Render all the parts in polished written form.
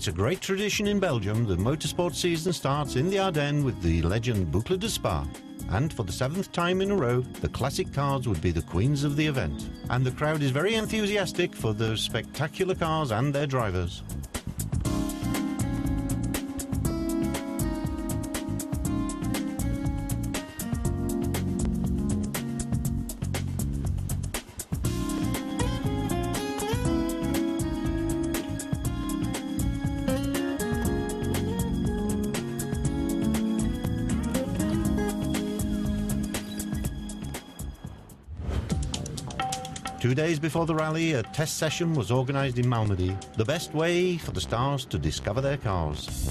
It's a great tradition in Belgium. The motorsport season starts in the Ardennes with the legend Boucle de Spa. And for the 7th time in a row, the classic cars would be the queens of the event. And the crowd is very enthusiastic for the spectacular cars and their drivers. 2 days before the rally, a test session was organised in Malmedy, the best way for the stars to discover their cars.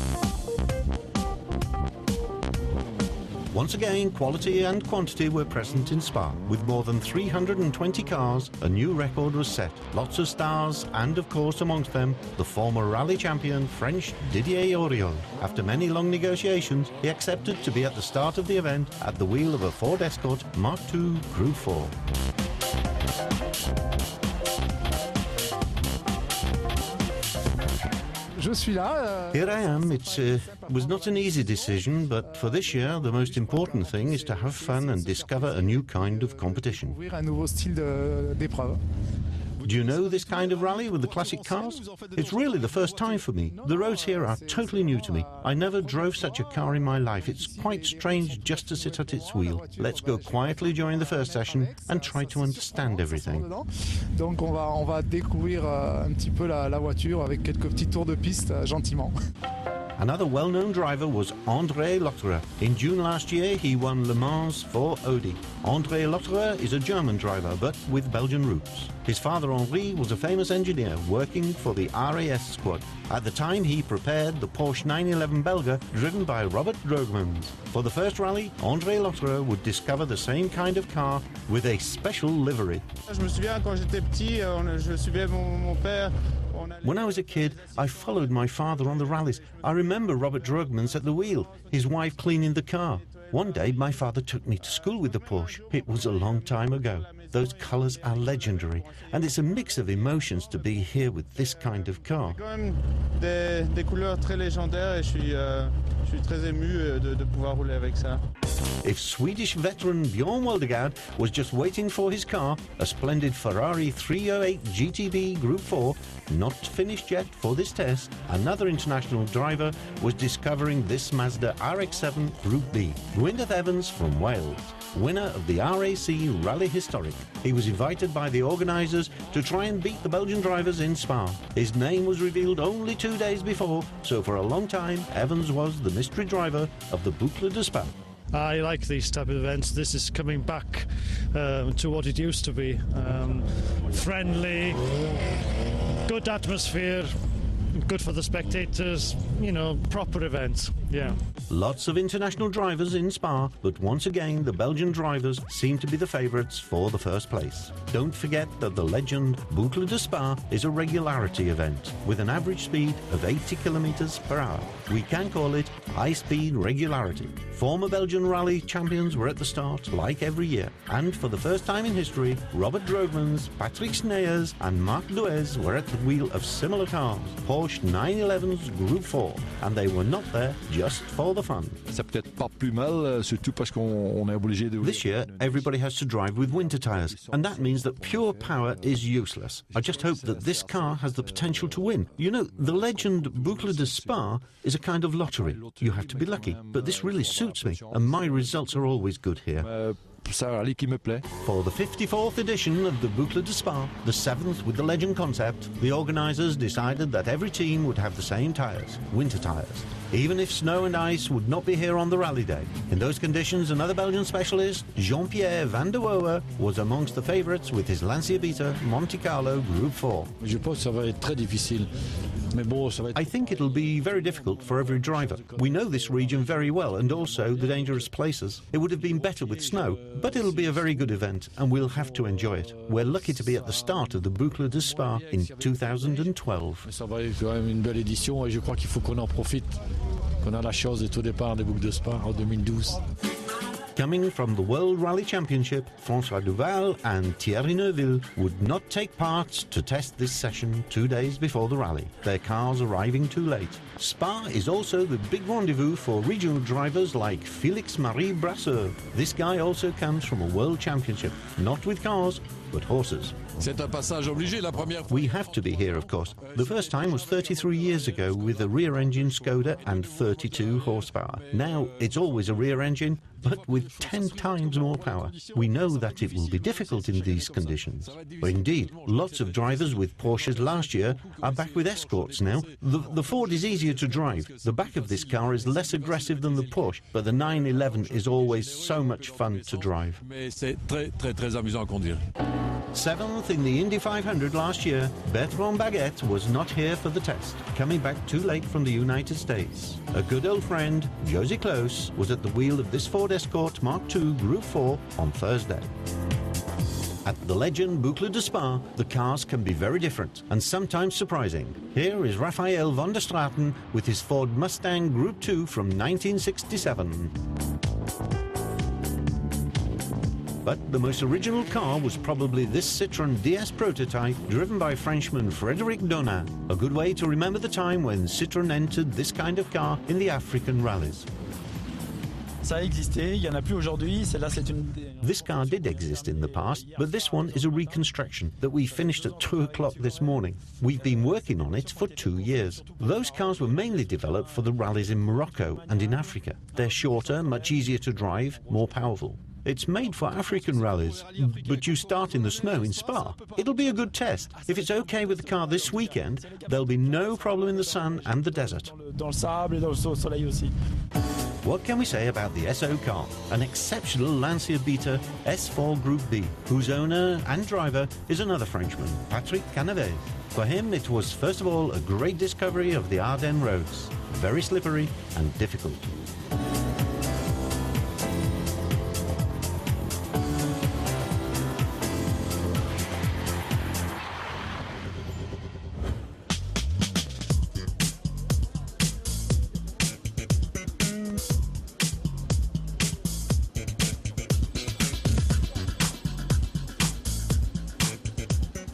Once again, quality and quantity were present in Spa. With more than 320 cars, a new record was set. Lots of stars, and of course amongst them, the former rally champion, French Didier Auriol. After many long negotiations, he accepted to be at the start of the event at the wheel of a Ford Escort Mark II Group 4. Here I am. It was not an easy decision, but for this year, the most important thing is to have fun and discover a new kind of competition. Do you know this kind of rally with the classic cars? It's really the first time for me. The roads here are totally new to me. I never drove such a car in my life. It's quite strange just to sit at its wheel. Let's go quietly during the first session and try to understand everything. Donc on va découvrir un petit peu la voiture avec quelques petits tours de piste gentiment. Another well-known driver was André Lotterer. In June last year, he won Le Mans for Audi. André Lotterer is a German driver, but with Belgian roots. His father Henri was a famous engineer working for the RAS squad. At the time, he prepared the Porsche 911 Belga, driven by Robert Droogmans. For the first rally, André Lotterer would discover the same kind of car with a special livery. Je me souviens quand j'étais petit, je suivais mon père. When I was a kid, I followed my father on the rallies. I remember Robert Droogmans at the wheel, his wife cleaning the car. One day, my father took me to school with the Porsche. It was a long time ago. Those colours are legendary, and it's a mix of emotions to be here with this kind of car. Quand même des couleurs très légendaires et je suis très ému de pouvoir rouler avec ça. If Swedish veteran Björn Waldegard was just waiting for his car, a splendid Ferrari 308 GTB Group 4, not finished yet for this test, another international driver was discovering this Mazda RX-7 Group B. Gwyneth Evans from Wales, winner of the RAC Rally Historic. He was invited by the organisers to try and beat the Belgian drivers in Spa. His name was revealed only 2 days before, so for a long time, Evans was the mystery driver of the Boucle de Spa. I like these type of events. This is coming back to what it used to be. Friendly, good atmosphere, good for the spectators, you know, proper events, yeah. Lots of international drivers in Spa, but once again the Belgian drivers seem to be the favourites for the first place. Don't forget that the legend Boucle de Spa is a regularity event with an average speed of 80 kilometers per hour. We can call it high-speed regularity. Former Belgian rally champions were at the start, like every year, and for the first time in history, Robert Droogmans, Patrick Sneyers and Marc Duez were at the wheel of similar cars, Porsche 911's Group 4, and they were not there just for the fun. This year, everybody has to drive with winter tyres, and that means that pure power is useless. I just hope that this car has the potential to win. You know, the legend Boucle de Spa is a kind of lottery. You have to be lucky, but this really suits me, and my results are always good here. For the 54th edition of the Boucle de Spa, the 7th with the legend concept, the organisers decided that every team would have the same tyres, winter tyres, even if snow and ice would not be here on the rally day. In those conditions, another Belgian specialist, Jean-Pierre van der Woer, was amongst the favourites with his Lancia Beta Monte Carlo Group 4. I think it'll be very difficult for every driver. We know this region very well and also the dangerous places. It would have been better with snow, but it'll be a very good event and we'll have to enjoy it. We're lucky to be at the start of the Boucle de Spa in 2012. Ça va être quand même une belle édition et je crois qu'il faut qu'on en profite, qu'on a la chance d'être au départ des Boucles de Spa en 2012. Coming from the World Rally Championship, François Duval and Thierry Neuville would not take part to test this session 2 days before the rally, their cars arriving too late. Spa is also the big rendezvous for regional drivers like Félix-Marie Brasseur. This guy also comes from a World Championship, not with cars, but horses. We have to be here, of course. The first time was 33 years ago with a rear-engine Skoda and 32 horsepower. Now it's always a rear engine, but with 10 times more power. We know that it will be difficult in these conditions. But indeed, lots of drivers with Porsches last year are back with Escorts now. The Ford is easier to drive. The back of this car is less aggressive than the Porsche, but the 911 is always so much fun to drive. Seventh in the Indy 500 last year, Bertrand Baguette was not here for the test, coming back too late from the United States. A good old friend, Josie Close, was at the wheel of this Ford Escort Mark II Group 4 on Thursday. At the legend Boucle de Spa, the cars can be very different and sometimes surprising. Here is Raphael van der Straten with his Ford Mustang Group 2 from 1967. But the most original car was probably this Citroën DS prototype driven by Frenchman Frédéric Donat, a good way to remember the time when Citroën entered this kind of car in the African rallies. This car did exist in the past, but this one is a reconstruction that we finished at 2 o'clock this morning. We've been working on it for 2 years. Those cars were mainly developed for the rallies in Morocco and in Africa. They're shorter, much easier to drive, more powerful. It's made for African rallies, but you start in the snow in Spa. It'll be a good test. If it's okay with the car this weekend, there'll be no problem in the sun and the desert. What can we say about the SO car? An exceptional Lancia Beta S4 Group B, whose owner and driver is another Frenchman, Patrick Canavet. For him, it was first of all a great discovery of the Ardennes roads, very slippery and difficult.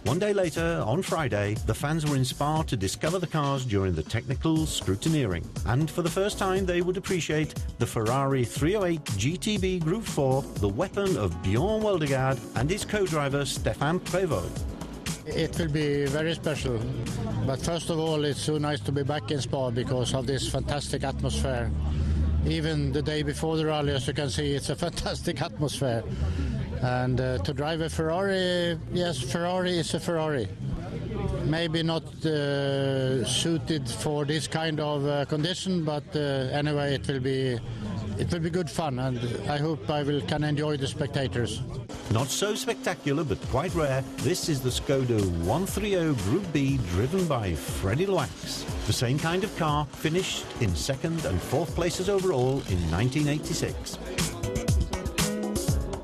One day later, on Friday, the fans were in Spa to discover the cars during the technical scrutineering. And for the first time, they would appreciate the Ferrari 308 GTB Group 4, the weapon of Bjorn Weldegaard and his co-driver Stéphane Prévost. It will be very special, but first of all, it's so nice to be back in Spa because of this fantastic atmosphere. Even the day before the rally, as you can see, it's a fantastic atmosphere. And to drive a Ferrari, yes, Ferrari is a Ferrari. Maybe not suited for this kind of condition, but anyway, it will be good fun, and I hope I can enjoy the spectators. Not so spectacular, but quite rare, this is the Skoda 130 Group B driven by Freddie Loax. The same kind of car, finished in 2nd and 4th places overall in 1986.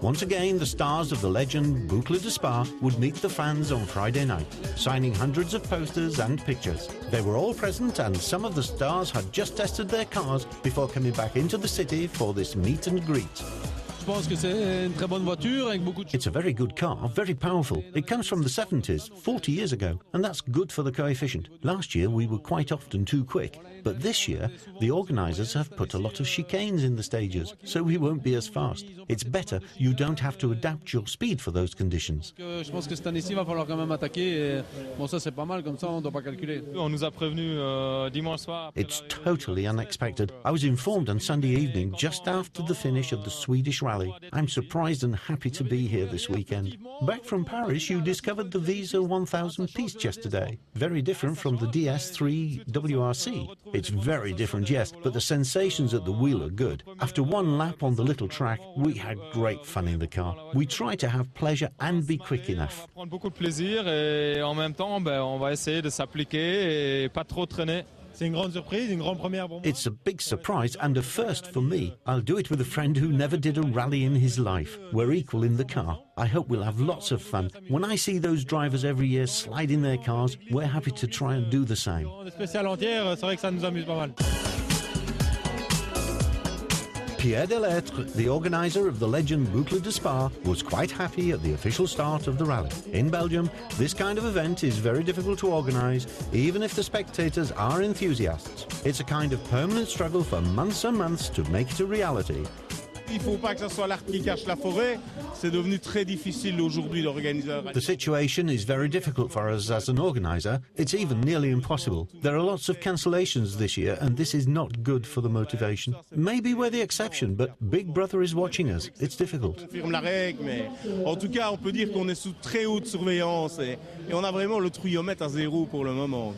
Once again, the stars of the legend Boucle de Spa would meet the fans on Friday night, signing hundreds of posters and pictures. They were all present, and some of the stars had just tested their cars before coming back into the city for this meet and greet. It's a very good car, very powerful. It comes from the 70s, 40 years ago, and that's good for the coefficient. Last year we were quite often too quick, but this year the organisers have put a lot of chicanes in the stages, so we won't be as fast. It's better, you don't have to adapt your speed for those conditions. It's totally unexpected. I was informed on Sunday evening, just after the finish of the Swedish rally. I'm surprised and happy to be here this weekend. Back from Paris, you discovered the Visa 1000 Piste yesterday. Very different from the DS3 WRC. It's very different, yes, but the sensations at the wheel are good. After one lap on the little track, we had great fun in the car. We try to have pleasure and be quick enough. It's a big surprise and a first for me. I'll do it with a friend who never did a rally in his life. We're equal in the car. I hope we'll have lots of fun. When I see those drivers every year slide in their cars, we're happy to try and do the same. Pierre Delettre, the organiser of the legend Boucle de Spa, was quite happy at the official start of the rally. In Belgium, this kind of event is very difficult to organise, even if the spectators are enthusiasts. It's a kind of permanent struggle for months and months to make it a reality. Il faut pas que ça soit l'arbre qui cache la forêt. C'est devenu très difficile aujourd'hui d'organiser. The situation is very difficult for us as an organiser. It's even nearly impossible. There are lots of cancellations this year, and this is not good for the motivation. Maybe we're the exception, but Big Brother is watching us. It's difficult. On confirme la règle, mais en tout cas, on peut dire qu'on est sous très haute surveillance et on a vraiment le trouillomètre à zéro pour le moment.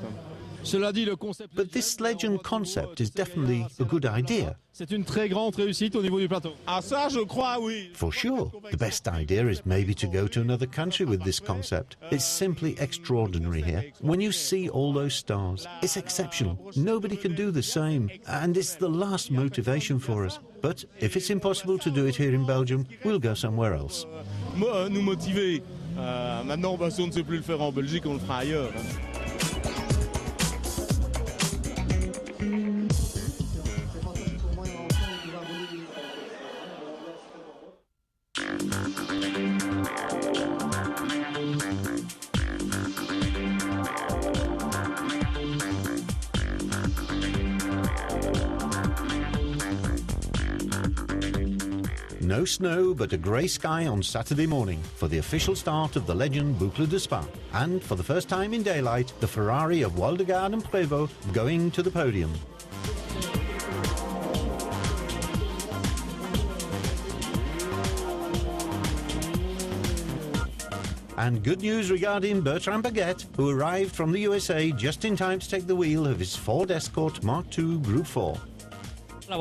But this legend concept is definitely a good idea. C'est une très grande réussite au niveau du plateau. Ah ça, je crois, oui. For sure. The best idea is maybe to go to another country with this concept. It's simply extraordinary here. When you see all those stars, it's exceptional. Nobody can do the same, and it's the last motivation for us. But if it's impossible to do it here in Belgium, we'll go somewhere else. Nous motiver. Maintenant, si on ne sait plus le faire en Belgique, on le fera ailleurs. No snow, but a grey sky on Saturday morning for the official start of the legend Boucle de Spa. And for the first time in daylight, the Ferrari of Waldegaard and Prévost going to the podium. And good news regarding Bertrand Baguette, who arrived from the USA just in time to take the wheel of his Ford Escort Mark II Group 4. There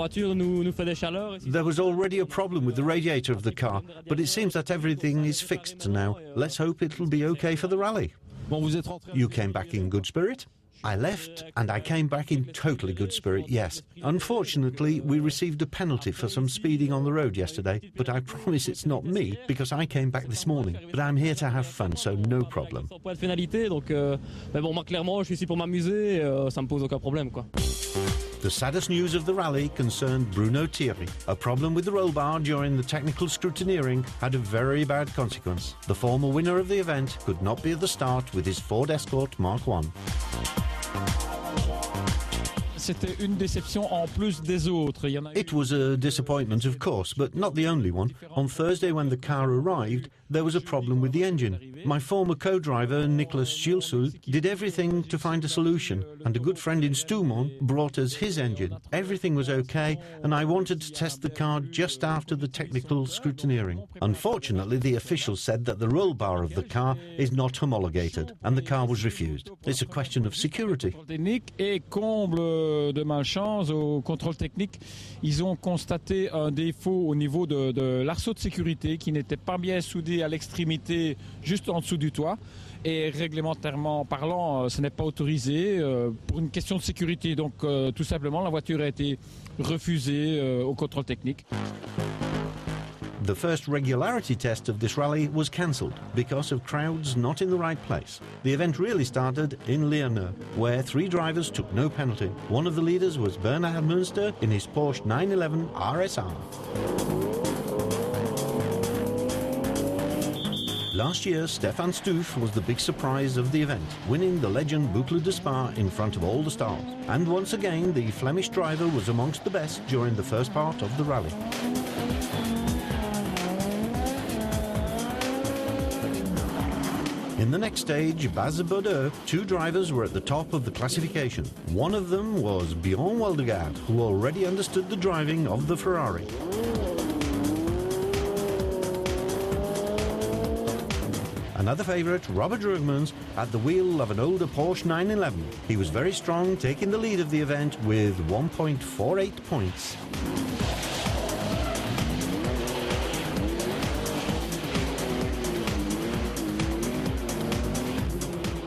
was already a problem with the radiator of the car, but it seems that everything is fixed now. Let's hope it'll be okay for the rally. You came back in good spirit? I left and I came back in totally good spirit, yes. Unfortunately, we received a penalty for some speeding on the road yesterday, but I promise it's not me because I came back this morning. But I'm here to have fun, so no problem. The saddest news of the rally concerned Bruno Thierry. A problem with the roll bar during the technical scrutineering had a very bad consequence. The former winner of the event could not be at the start with his Ford Escort Mark I. It was a disappointment, of course, but not the only one. On Thursday, when the car arrived, there was a problem with the engine. My former co-driver, Nicolas Gilsoul, did everything to find a solution, and a good friend in Stoumont brought us his engine. Everything was okay, and I wanted to test the car just after the technical scrutineering. Unfortunately, the officials said that the roll bar of the car is not homologated, and the car was refused. It's a question of security. De malchance au contrôle technique, ils ont constaté un défaut au niveau de l'arceau de sécurité qui n'était pas bien soudé à l'extrémité juste en dessous du toit. Et réglementairement parlant, ce n'est pas autorisé pour une question de sécurité. Donc tout simplement, la voiture a été refusée au contrôle technique. The first regularity test of this rally was cancelled because of crowds not in the right place. The event really started in Lierneux, where 3 drivers took no penalty. One of the leaders was Bernard Münster in his Porsche 911 RSR. Last year, Stefan Stoof was the big surprise of the event, winning the legend Boucle de Spa in front of all the stars. And once again, the Flemish driver was amongst the best during the first part of the rally. In the next stage, Baz Bodeux, 2 drivers were at the top of the classification. One of them was Bjorn Waldegaard, who already understood the driving of the Ferrari. Another favourite, Robert Drugmans, at the wheel of an older Porsche 911. He was very strong, taking the lead of the event with 1.48 points.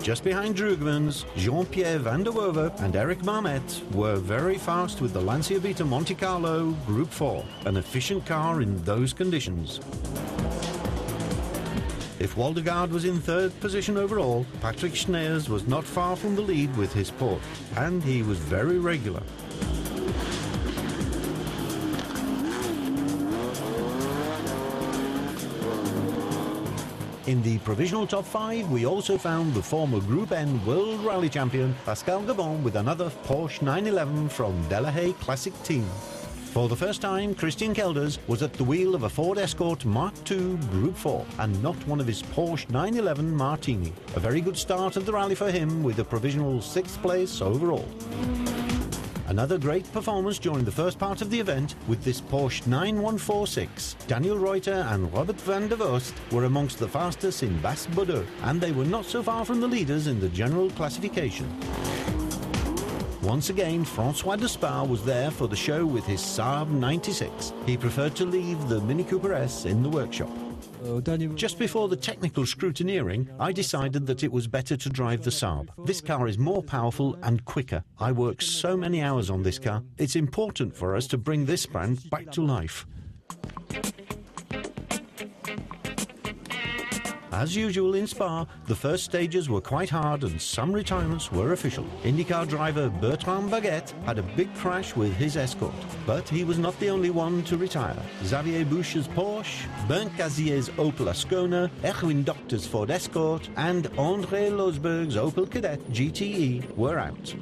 Just behind Drugmans, Jean-Pierre Van der Werve and Eric Marmet were very fast with the Lancia Vita Monte Carlo Group 4, an efficient car in those conditions. If Waldegaard was in 3rd position overall, Patrick Schneers was not far from the lead with his Porsche, and he was very regular. In the provisional top 5, we also found the former Group N World Rally Champion Pascal Gabon with another Porsche 911 from Delahaye Classic Team. For the first time, Christian Kelders was at the wheel of a Ford Escort Mark II Group 4 and not one of his Porsche 911 Martini. A very good start of the rally for him with a provisional 6th place overall. Another great performance during the first part of the event with this Porsche 9146. Daniel Reuter and Robert van der Vost were amongst the fastest in Bas-Bodeux, and they were not so far from the leaders in the general classification. Once again, Francois Despard was there for the show with his Saab 96. He preferred to leave the Mini Cooper S in the workshop. Just before the technical scrutineering, I decided that it was better to drive the Saab. This car is more powerful and quicker. I worked so many hours on this car. It's important for us to bring this brand back to life. As usual in Spa, the first stages were quite hard and some retirements were official. IndyCar driver Bertrand Baguette had a big crash with his Escort, but he was not the only one to retire. Xavier Bouche's Porsche, Bernd Cazier's Opel Ascona, Erwin Doctor's Ford Escort and André Losberg's Opel Kadett GTE were out.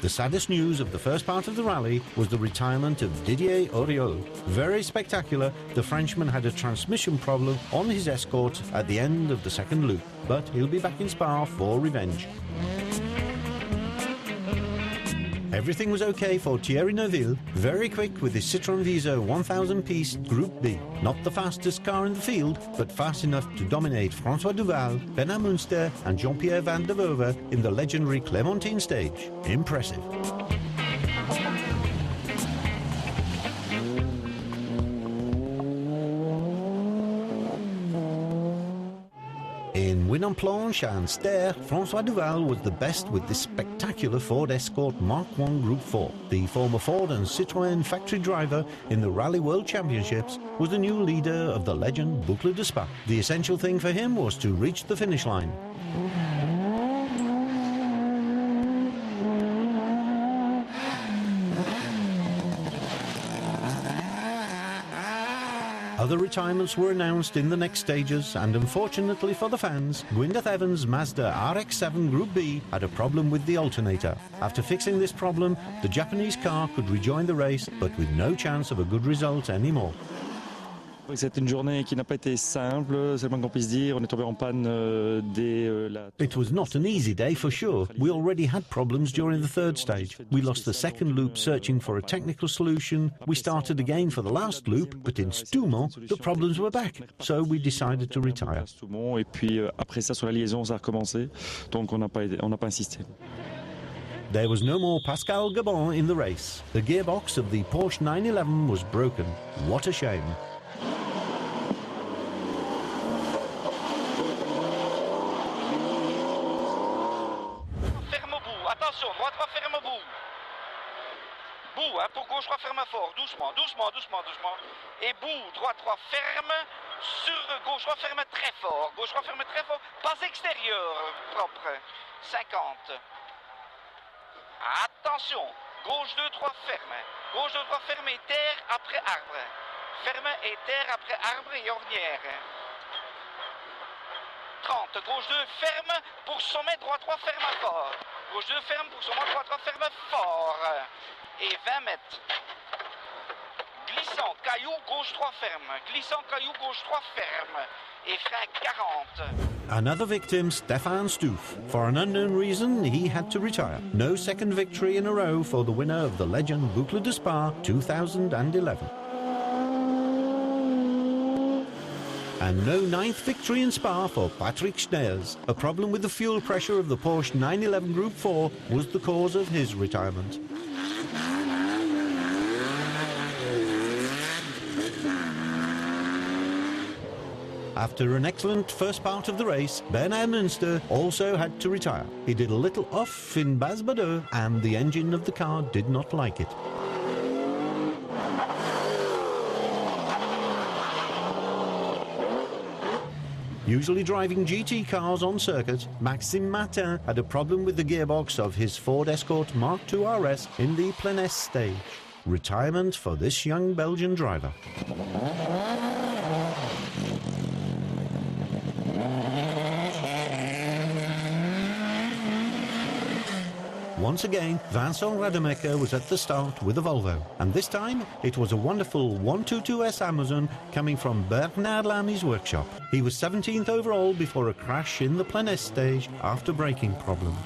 The saddest news of the first part of the rally was the retirement of Didier Auriol. Very spectacular, the Frenchman had a transmission problem on his Escort at the end of the second loop, but he'll be back in Spa for revenge. Everything was okay for Thierry Neuville, very quick with his Citroën Visa 1000 piece Group B. Not the fastest car in the field, but fast enough to dominate François Duval, Bernard Munster and Jean-Pierre Van der Voeve in the legendary Clémentine stage. Impressive. In Win-en-Planche and Ster, François Duval was the best with this spectacular Ford Escort Mark I Group 4. The former Ford and Citroën factory driver in the Rally World Championships was the new leader of the legend Boucle de Spa. The essential thing for him was to reach the finish line. Other retirements were announced in the next stages, and unfortunately for the fans, Gwyneth Evans' Mazda RX-7 Group B had a problem with the alternator. After fixing this problem, the Japanese car could rejoin the race, but with no chance of a good result anymore. C'est une journée qui n'a pas été simple, c'est le moins qu'on puisse dire. On est tombé en panne dès la... It was not an easy day for sure. We already had problems during the third stage. We lost the second loop searching for a technical solution. We started again for the last loop, but in Stoumont, the problems were back. So we decided to retire. Et puis après ça, sur la liaison, ça a recommencé. Donc on n'a pas insisté. There was no more Pascal Gabon in the race. The gearbox of the Porsche 911 was broken. What a shame. Pour gauche 3 ferme fort, doucement, doucement, doucement, doucement. Et bout, droit 3 ferme, sur gauche 3 ferme très fort, gauche 3 ferme très fort, pas extérieur, propre, 50. Attention, gauche 2, 3 ferme, gauche 2, 3 ferme et terre après arbre. Ferme et terre après arbre et ornière. 30, gauche 2 ferme pour sommet, droit 3 ferme fort. Gauche 2 ferme pour sommet, droit 3 ferme fort. Et 20 mètres. Glissant, caillou, gauche 3 ferme. Glissant, caillou, gauche 3 ferme. Et frein 40. Another victim, Stefan Stoof. For an unknown reason, he had to retire. No second victory in a row for the winner of the legend Boucle de Spa 2011. And no ninth victory in Spa for Patrick Schneers. A problem with the fuel pressure of the Porsche 911 Group 4 was the cause of his retirement. After an excellent first part of the race, Bernard Munster also had to retire. He did a little off in Bas-Bodeux and the engine of the car did not like it. Usually driving GT cars on circuit, Maxime Martin had a problem with the gearbox of his Ford Escort Mark II RS in the Plenesse stage. Retirement for this young Belgian driver. Once again, Vincent Rademacher was at the start with a Volvo, and this time it was a wonderful 122S Amazon coming from Bernard Lamy's workshop. He was 17th overall before a crash in the plein air stage after braking problems.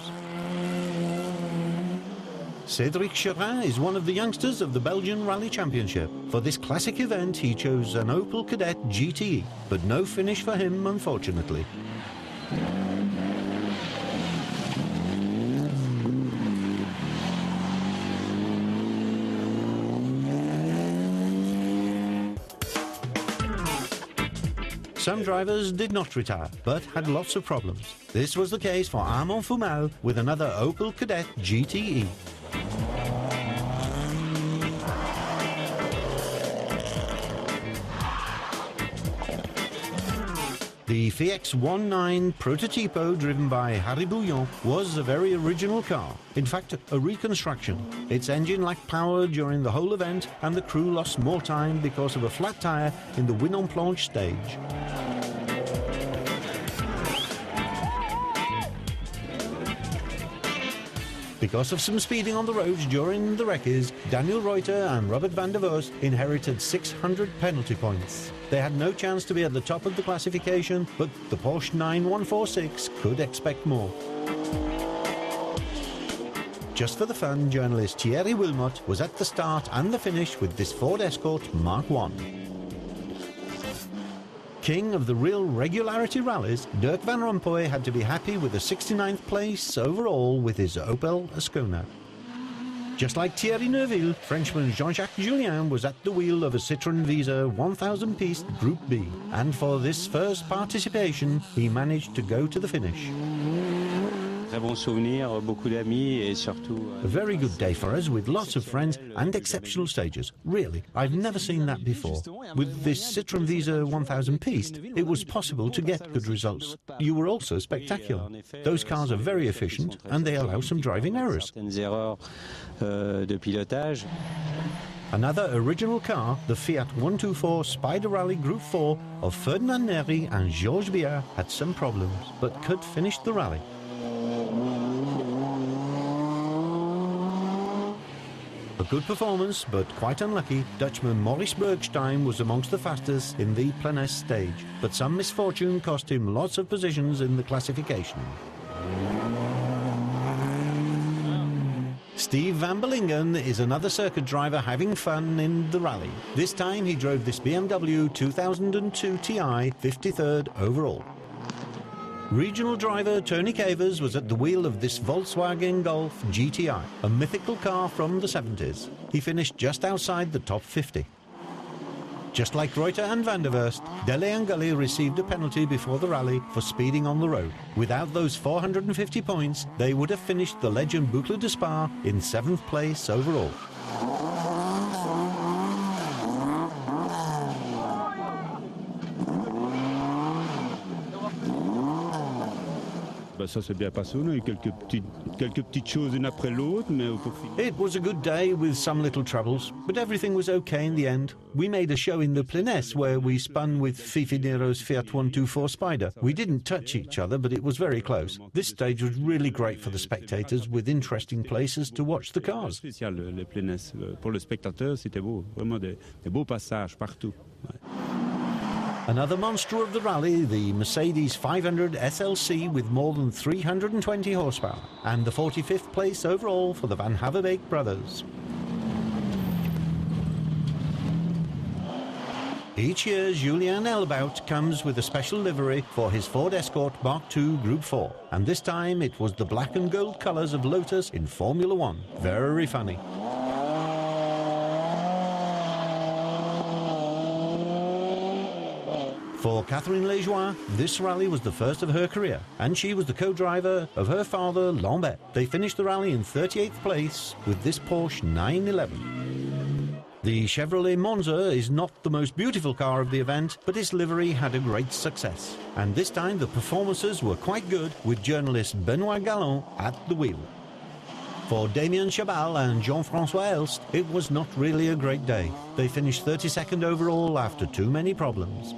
Cédric Cherin is one of the youngsters of the Belgian Rally Championship. For this classic event, he chose an Opel Kadett GTE, but no finish for him, unfortunately. Some drivers did not retire, but had lots of problems. This was the case for Armand Fumal with another Opel Kadett GTE. The FX19 Prototipo, driven by Harry Bouillon, was a very original car. In fact, a reconstruction. Its engine lacked power during the whole event, and the crew lost more time because of a flat tire in the Win en Planche stage. Because of some speeding on the roads during the recces, Daniel Reuter and Robert van der Vos inherited 600 penalty points. They had no chance to be at the top of the classification, but the Porsche 9146 could expect more. Just for the fun, journalist Thierry Wilmot was at the start and the finish with this Ford Escort Mark I. King of the real regularity rallies, Dirk van Rompuy had to be happy with a 69th place overall with his Opel Ascona. Just like Thierry Neuville, Frenchman Jean-Jacques Julien was at the wheel of a Citroën Visa 1000 Piste Group B, and for this first participation he managed to go to the finish. A very good day for us, with lots of friends and exceptional stages. Really, I've never seen that before. With this Citroën Visa 1000 Piste, it was possible to get good results. You were also spectacular. Those cars are very efficient and they allow some driving errors. Another original car, the Fiat 124 Spider Rally Group 4 of Ferdinand Neri and Georges Biard, had some problems, but could finish the rally. A good performance, but quite unlucky. Dutchman Maurice Bergstein was amongst the fastest in the plein air stage, but some misfortune cost him lots of positions in the classification. Steve van Bellingen is another circuit driver having fun in the rally. This time he drove this BMW 2002 Ti 53rd overall. Regional driver Tony Cavers was at the wheel of this Volkswagen Golf GTI, a mythical car from the 70s. He finished just outside the top 50. Just like Reuter and Van der Vurst, Dele and Gully received a penalty before the rally for speeding on the road. Without those 450 points, they would have finished the legend Boucle de Spa in 7th place overall. Ça s'est bien passé, on a eu quelques petites choses une après l'autre, mais pour finir. It was a good day with some little troubles, but everything was okay in the end. We made a show in the Plinesse where we spun with Fifi Nero's Fiat 124 Spider. We didn't touch each other, but it was very close. This stage was really great for the spectators, with interesting places to watch the cars. Spécial les Plinesse pour le spectateur, c'était beau, vraiment des beaux passages partout. Ouais. Another monster of the rally, the Mercedes 500 SLC with more than 320 horsepower, and the 45th place overall for the Van Haverbeek brothers. Each year, Julien Elbout comes with a special livery for his Ford Escort Mark II Group 4, and this time it was the black and gold colours of Lotus in Formula One. Very funny. For Catherine Lejoie, this rally was the first of her career, and she was the co-driver of her father, Lambert. They finished the rally in 38th place with this Porsche 911. The Chevrolet Monza is not the most beautiful car of the event, but its livery had a great success. And this time the performances were quite good, with journalist Benoit Galland at the wheel. For Damien Chabal and Jean-François Elst, it was not really a great day. They finished 32nd overall after too many problems.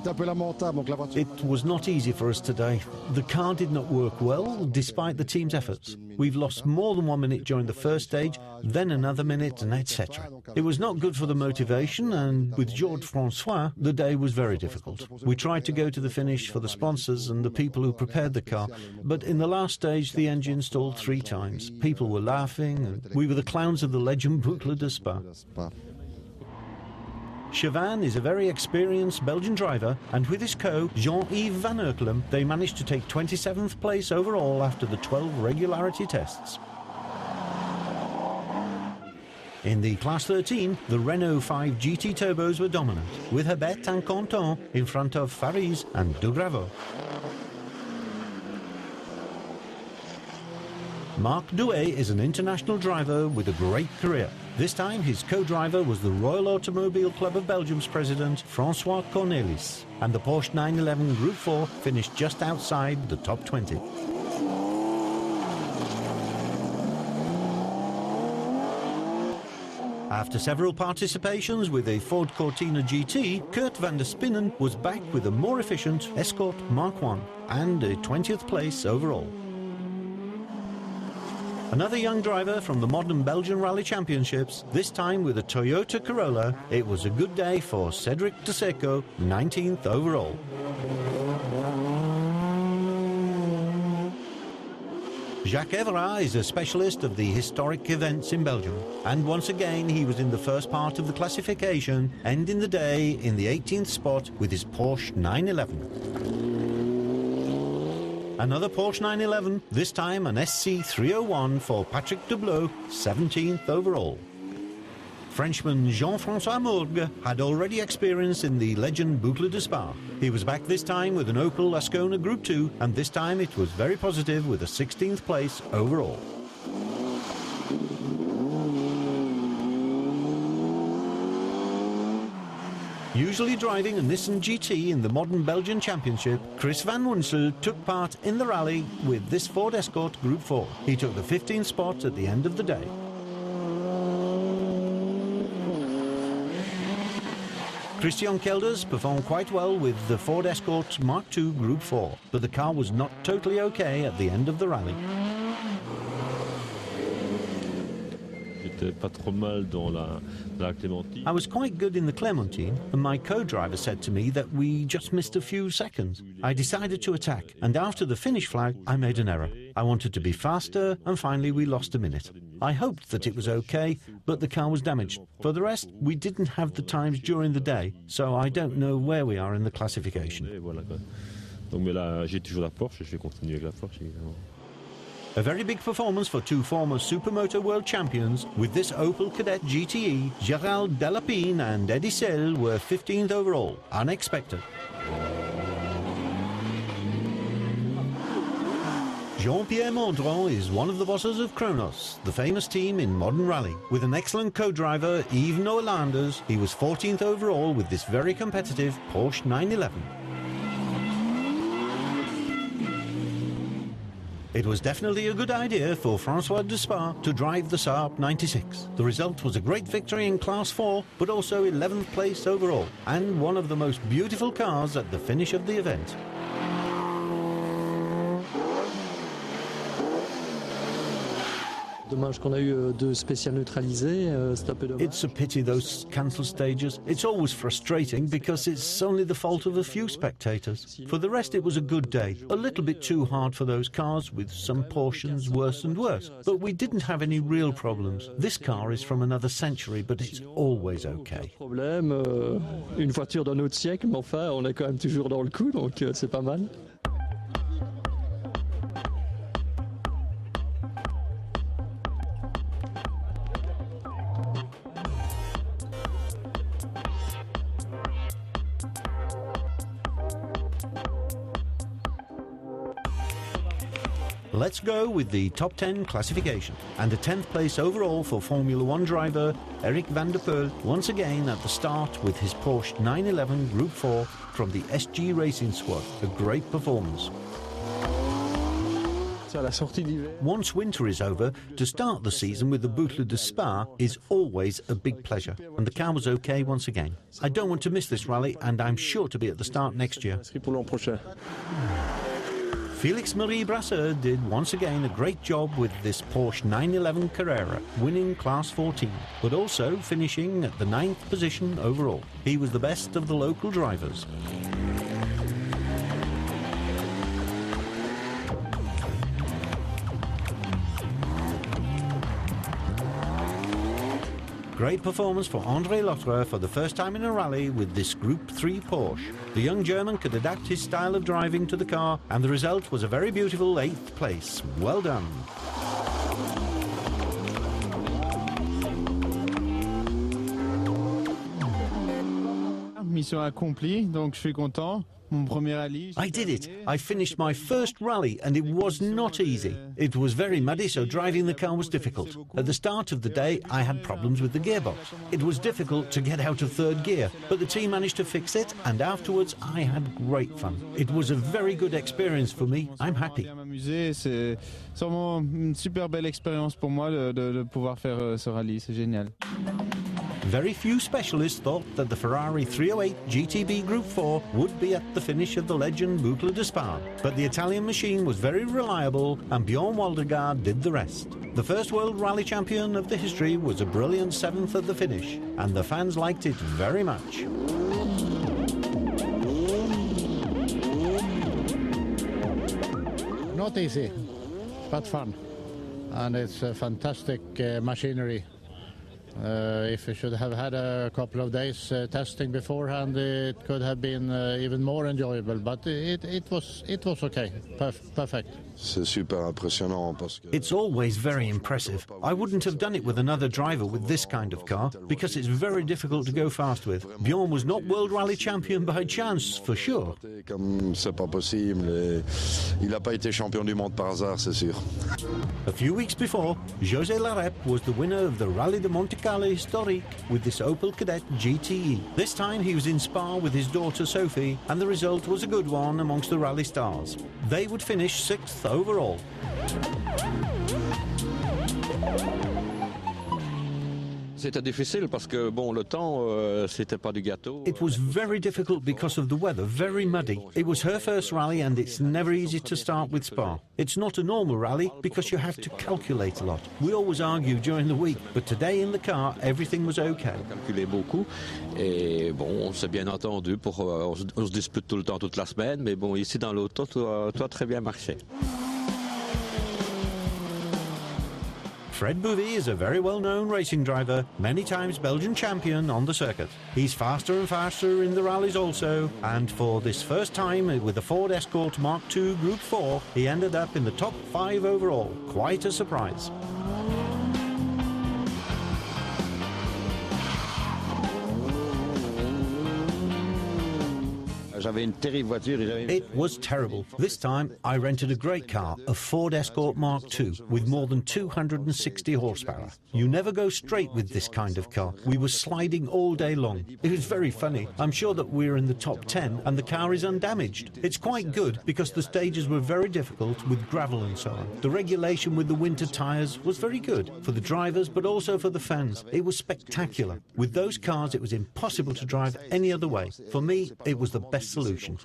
It was not easy for us today. The car did not work well, despite the team's efforts. We've lost more than 1 minute during the first stage, then another minute, and etc. It was not good for the motivation, and with Georges Francois, the day was very difficult. We tried to go to the finish for the sponsors and the people who prepared the car, but in the last stage the engine stalled 3 times. People were laughing, and we were the clowns of the legend Boucle de Spa. Chavan is a very experienced Belgian driver, and with his co, Jean-Yves Van Erkelem, they managed to take 27th place overall after the 12 regularity tests. In the Class 13, the Renault 5 GT Turbos were dominant, with Hebet and Conton in front of Faris and De Gravo. Marc Douay is an international driver with a great career. This time his co-driver was the Royal Automobile Club of Belgium's president, François Cornelis, and the Porsche 911 Group 4 finished just outside the top 20. After several participations with a Ford Cortina GT, Kurt van der Spinnen was back with a more efficient Escort Mark I and a 20th place overall. Another young driver from the modern Belgian Rally Championships, this time with a Toyota Corolla. It was a good day for Cedric de Seco, 19th overall. Jacques Evra is a specialist of the historic events in Belgium, and once again he was in the first part of the classification, ending the day in the 18th spot with his Porsche 911. Another Porsche 911, this time an SC301 for Patrick Deblot, 17th overall. Frenchman Jean-François Mourgue had already experience in the legend Boucle de Spa. He was back this time with an Opel Ascona Group 2, and this time it was very positive with a 16th place overall. Usually driving a Nissan GT in the modern Belgian Championship, Chris Van Wunsel took part in the rally with this Ford Escort Group 4. He took the 15th spot at the end of the day. Christian Kelders performed quite well with the Ford Escort Mark II Group 4, but the car was not totally okay at the end of the rally. I was quite good in the Clementine, and my co-driver said to me that we just missed a few seconds. I decided to attack, and after the finish flag, I made an error. I wanted to be faster, and finally we lost a minute. I hoped that it was okay, but the car was damaged. For the rest, we didn't have the times during the day, so I don't know where we are in the classification. A very big performance for 2 former Supermoto World Champions. With this Opel Kadett GTE, Gérald Delapine and Eddie Sell were 15th overall. Unexpected. Jean-Pierre Mondron is one of the bosses of Kronos, the famous team in modern rally. With an excellent co-driver, Yves Noelanders, he was 14th overall with this very competitive Porsche 911. It was definitely a good idea for François Despard to drive the Saab 96. The result was a great victory in Class 4, but also 11th place overall, and one of the most beautiful cars at the finish of the event. It's a pity those cancelled stages. It's always frustrating because it's only the fault of a few spectators. For the rest, it was a good day. A little bit too hard for those cars, with some portions worse and worse. But we didn't have any real problems. This car is from another century, but it's always okay. Une voiture d'un autre siècle, mais enfin, on est quand même toujours dans le coup, donc c'est pas mal. Let's go with the top 10 classification, and a 10th place overall for Formula 1 driver Eric van der Poel, once again at the start with his Porsche 911 Group 4 from the SG Racing Squad, a great performance. Once winter is over, to start the season with the Boucle de Spa is always a big pleasure, and the car was okay once again. I don't want to miss this rally, and I'm sure to be at the start next year. Felix Marie Brasseur did once again a great job with this Porsche 911 Carrera, winning Class 14, but also finishing at the 9th position overall. He was the best of the local drivers. Great performance for André Lotterer for the first time in a rally with this Group 3 Porsche. The young German could adapt his style of driving to the car, and the result was a very beautiful 8th place. Well done. Mission accomplie, donc je suis content. I did it. I finished my first rally and it was not easy. It was very muddy, so driving the car was difficult. At the start of the day, I had problems with the gearbox. It was difficult to get out of third gear, but the team managed to fix it, and afterwards I had great fun. It was a very good experience for me. I'm happy. C'est vraiment une super belle expérience pour moi de pouvoir faire ce rallye. C'est génial. Very few specialists thought that the Ferrari 308 GTB Group 4 would be at the finish of the legend Boucle de Spa, but the Italian machine was very reliable and Bjorn Waldegaard did the rest. The first World Rally Champion of the history was a brilliant 7th at the finish, and the fans liked it very much. Not easy, but fun, and it's a fantastic machinery. If we should have had a couple of days testing beforehand, it could have been even more enjoyable, but it was okay, perfect. It's always very impressive. I wouldn't have done it with another driver with this kind of car, because it's very difficult to go fast with. Bjorn was not World Rally Champion by chance, for sure. A few weeks before, José Larep was the winner of the Rally de Monte Carlo Historique with this Opel Kadett GTE. This time he was in Spa with his daughter Sophie, and the result was a good one amongst the rally stars. They would finish 6th overall. C'était difficile parce que bon, le temps c'était pas du gâteau. It was very difficult because of the weather, very muddy. It was her first rally and it's never easy to start with Spa. It's not a normal rally because you have to calculate a lot. We always argue during the week, but today in the car everything was okay. On calculait beaucoup et bon, c'est bien entendu pour on se dispute tout le temps toute la semaine, mais bon, ici dans l'auto, tout a très bien marché. Fred Bouvy is a very well-known racing driver, many times Belgian champion on the circuit. He's faster and faster in the rallies also, and for this first time with the Ford Escort Mark II Group 4, he ended up in the top 5 overall. Quite a surprise. It was terrible. This time I rented a great car, a Ford Escort Mark II, with more than 260 horsepower. You never go straight with this kind of car. We were sliding all day long. It was very funny. I'm sure that we're in the top 10 and the car is undamaged. It's quite good because the stages were very difficult with gravel and so on. The regulation with the winter tyres was very good for the drivers but also for the fans. It was spectacular. With those cars it was impossible to drive any other way. For me, it was the best solution.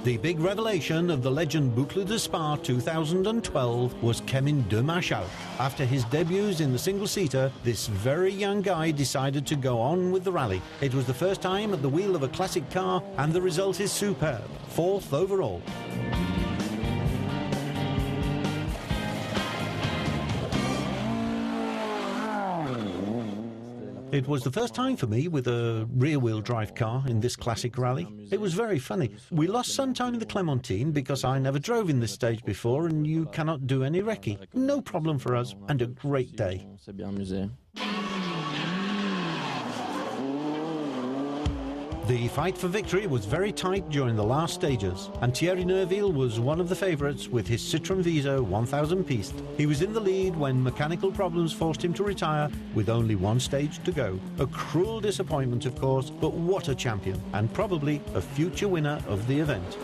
The big revelation of the legend Boucle de Spa 2012 was Kevin de Marchal. After his debuts in the single-seater, this very young guy decided to go on with the rally. It was the first time at the wheel of a classic car, and the result is superb. 4th overall. It was the first time for me with a rear-wheel drive car in this classic rally. It was very funny. We lost some time in the Clementine because I never drove in this stage before and you cannot do any recce. No problem for us, and a great day. The fight for victory was very tight during the last stages, and Thierry Neuville was one of the favourites with his Citroën Viso 1000 Piste. He was in the lead when mechanical problems forced him to retire with only one stage to go. A cruel disappointment, of course, but what a champion, and probably a future winner of the event.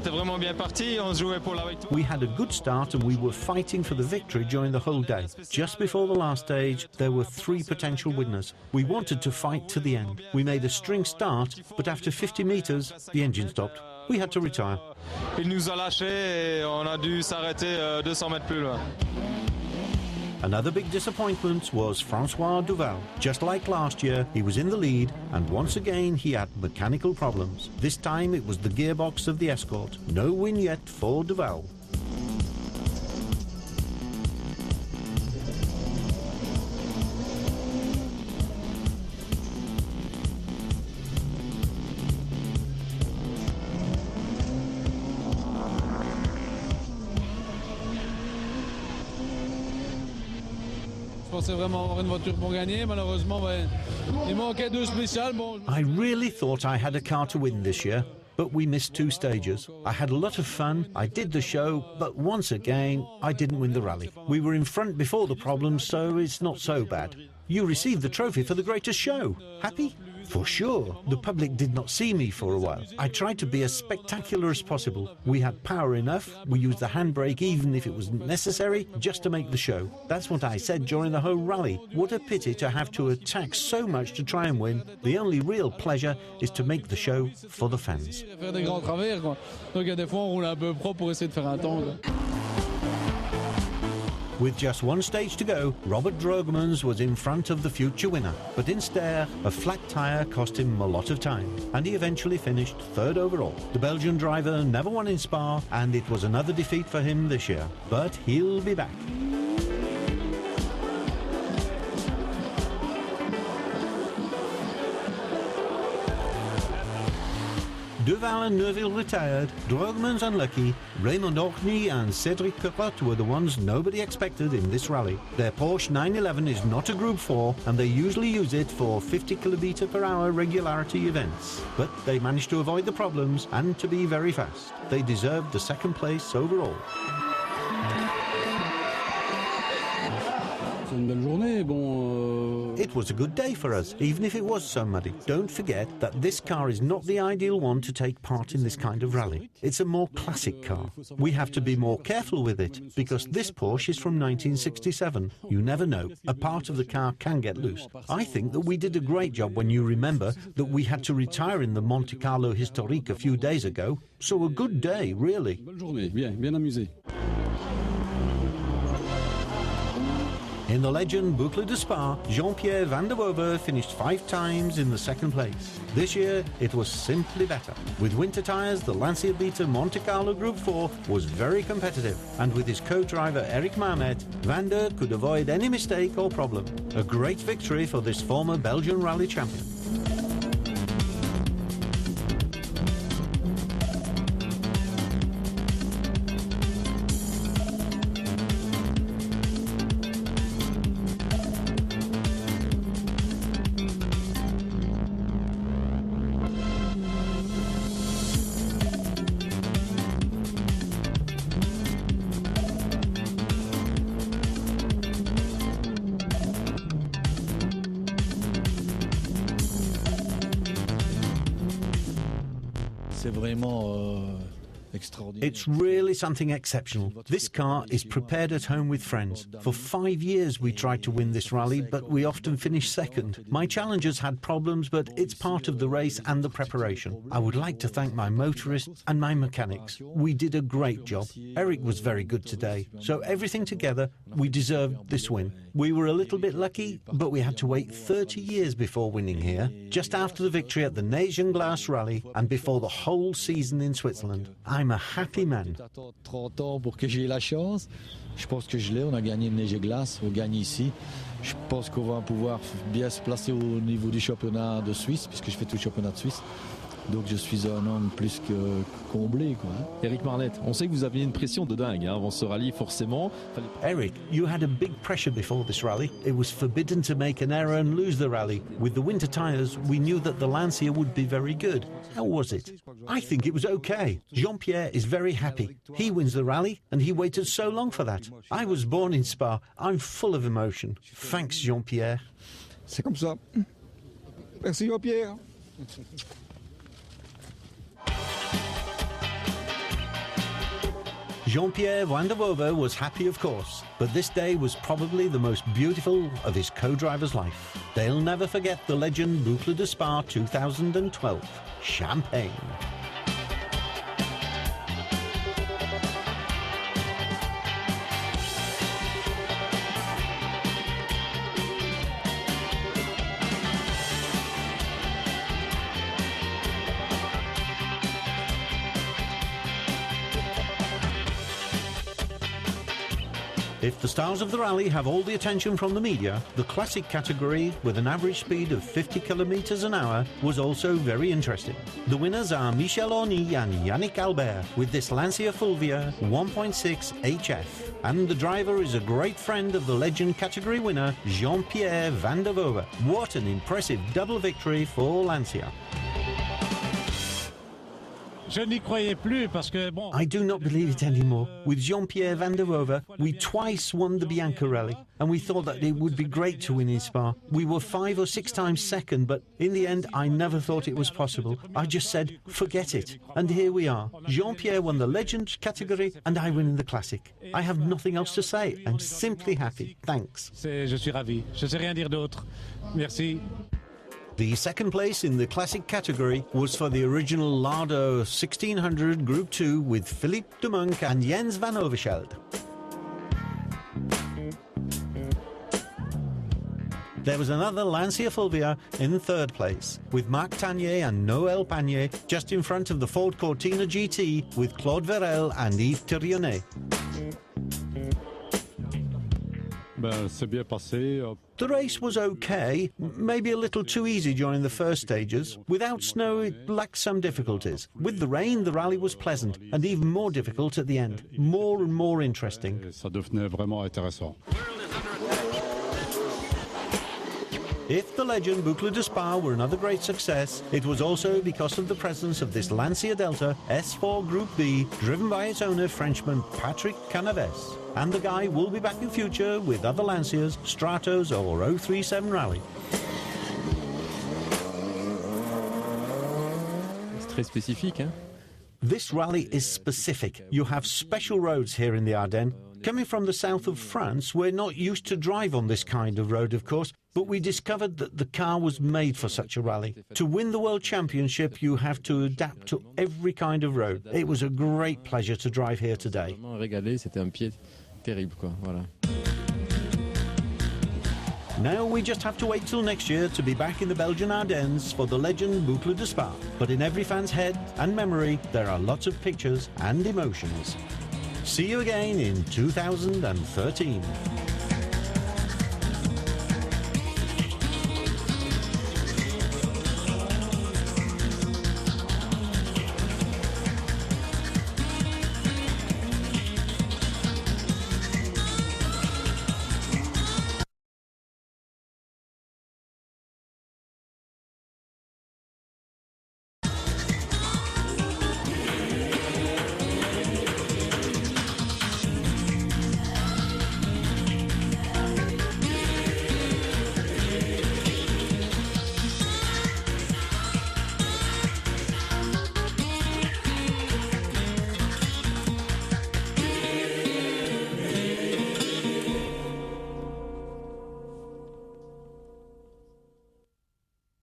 était vraiment bien parti, on se jouait pour la victoire. We had a good start and we were fighting for the victory during the whole day. Just before the last stage, there were 3 potential winners. We wanted to fight to the end. We made a string start, but after 50 meters, the engine stopped. We had to retire. Il nous a lâchés et on a dû s'arrêter 200 mètres plus loin. Another big disappointment was Francois Duval. Just like last year, he was in the lead, and once again he had mechanical problems. This time it was the gearbox of the Escort. No win yet for Duval. Je pensais vraiment avoir une voiture pour gagner. Malheureusement, il manquait 2 spéciales. Bon. I really thought I had a car to win this year, but we missed 2 stages. I had a lot of fun, I did the show, but once again, I didn't win the rally. We were in front before the problems, so it's not so bad. You received the trophy for the greatest show. Happy? For sure. The public did not see me for a while. I tried to be as spectacular as possible. We had power enough. We used the handbrake even if it wasn't necessary, just to make the show. That's what I said during the whole rally. What a pity to have to attack so much to try and win. The only real pleasure is to make the show for the fans. Faire des grands travers, quoi. Donc il y a des fois on roule un peu propre pour essayer de faire un temps. With just 1 stage to go, Robert Drogemans was in front of the future winner. But in Ster, a flat tyre cost him a lot of time, and he eventually finished 3rd overall. The Belgian driver never won in Spa, and it was another defeat for him this year. But he'll be back. Duval and Neuville retired, Drogemans unlucky, Raymond Orkney and Cédric Carotte were the ones nobody expected in this rally. Their Porsche 911 is not a Group 4 and they usually use it for 50 km/h regularity events. But they managed to avoid the problems and to be very fast. They deserved the 2nd place overall. It was a good day for us, even if it was so muddy. Don't forget that this car is not the ideal one to take part in this kind of rally. It's a more classic car. We have to be more careful with it, because this Porsche is from 1967. You never know, a part of the car can get loose. I think that we did a great job when you remember that we had to retire in the Monte Carlo Historique a few days ago. So a good day, really. Bonne journée, bien amusé. In the legend Boucle de Spa, Jean-Pierre Van der Woever finished 5 times in the 2nd place. This year, it was simply better. With winter tyres, the Lancia Beta Monte Carlo Group 4 was very competitive, and with his co-driver Eric Marmet, Van der could avoid any mistake or problem. A great victory for this former Belgian rally champion. It's really something exceptional. This car is prepared at home with friends. For 5 years we tried to win this rally, but we often finished 2nd. My challengers had problems, but it's part of the race and the preparation. I would like to thank my motorists and my mechanics. We did a great job. Eric was very good today. So everything together, we deserved this win. We were a little bit lucky, but we had to wait 30 years before winning here, just after the victory at the Neigen Glass Rally and before the whole season in Switzerland. I'm a happy man. 30 ans pour que j'ai la chance. Je pense que je l'ai. On a gagné le Neige Glace, on gagne ici. Je pense qu'on va pouvoir bien se placer au niveau du championnat de Suisse, puisque je fais tout le championnat de Suisse. Donc je suis un homme plus que comblé, quoi. Eric Marlet, on sait que vous aviez une pression de dingue avant ce rallye, forcément. Eric, you had a big pressure before this rally. It was forbidden to make an error and lose the rally. With the winter tyres, we knew that the Lancia would be very good. How was it? I think it was okay. Jean-Pierre is very happy. He wins the rally, and he waited so long for that. I was born in Spa. I'm full of emotion. Thanks, Jean-Pierre. C'est comme ça. Merci, Jean-Pierre. Jean-Pierre Vanov was happy, of course, but this day was probably the most beautiful of his co-driver's life. They'll never forget the legend Boucle de Spa 2012. Champagne. If the stars of the rally have all the attention from the media, the classic category, with an average speed of 50 kilometers an hour, was also very interesting. The winners are Michel Orny and Yannick Albert, with this Lancia Fulvia 1.6 HF. And the driver is a great friend of the legend category winner, Jean-Pierre Vanov. What an impressive double victory for Lancia. I do not believe it anymore. With Jean-Pierre Vanov, we twice won the Bianca Rally, and we thought that it would be great to win in Spa. We were 5 or 6 times second, but in the end, I never thought it was possible. I just said, forget it. And here we are. Jean-Pierre won the Legend category, and I win in the Classic. I have nothing else to say. I'm simply happy. Thanks. Je suis ravi. Je sais rien dire d'autre. Merci. The second place in the Classic category was for the original Lardo 1600 Group 2 with Philippe de Monk and Jens van Overschelde. There was another Lancia Fulvia in third place, with Marc Tanier and Noël Pagnet just in front of the Ford Cortina GT with Claude Verel and Yves Thirionnet. The race was okay, maybe a little too easy during the first stages. Without snow, it lacked some difficulties. With the rain, the rally was pleasant and even more difficult at the end. More and more interesting. If the legend Boucle de Spa were another great success, it was also because of the presence of this Lancia Delta S4 Group B, driven by its owner, Frenchman Patrick Canaves. And the guy will be back in future with other Lancias, Stratos or 037 Rally. C'est très spécifique, hein? This rally is specific. You have special roads here in the Ardennes. Coming from the south of France, we're not used to drive on this kind of road, of course, but we discovered that the car was made for such a rally. To win the World Championship, you have to adapt to every kind of road. It was a great pleasure to drive here today. Now we just have to wait till next year to be back in the Belgian Ardennes for the legend Boucle de Spa. But in every fan's head and memory, there are lots of pictures and emotions. See you again in 2013.